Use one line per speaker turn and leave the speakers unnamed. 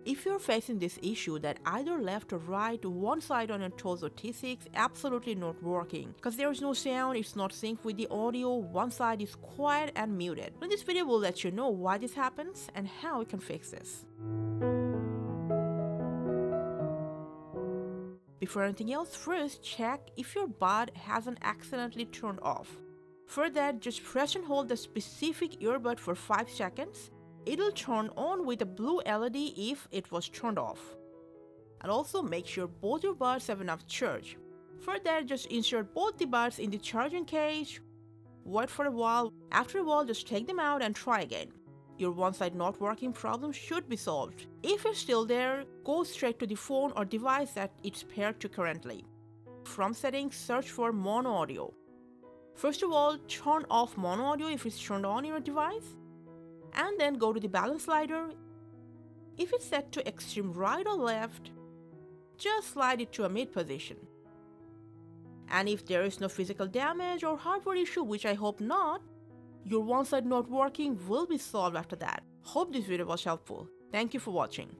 If you're facing this issue that either left or right, one side on your Tozo T6 absolutely not working, because there is no sound, it's not synced with the audio, one side is quiet and muted. In this video will let you know why this happens and how you can fix this. Before anything else, first check if your bud hasn't accidentally turned off. For that, just press and hold the specific earbud for 5 seconds. It'll turn on with a blue LED if it was turned off. And also make sure both your buds have enough charge. For that, just insert both the buds in the charging case, wait for a while. After a while, just take them out and try again. Your one side not working problem should be solved. If it's still there, go straight to the phone or device that it's paired to currently. From settings, search for mono audio. First of all, turn off mono audio if it's turned on your device. And then go to the balance slider. If it's set to extreme right or left, just slide it to a mid position. And if there is no physical damage or hardware issue, which I hope not, your one side not working will be solved after that. Hope this video was helpful. Thank you for watching.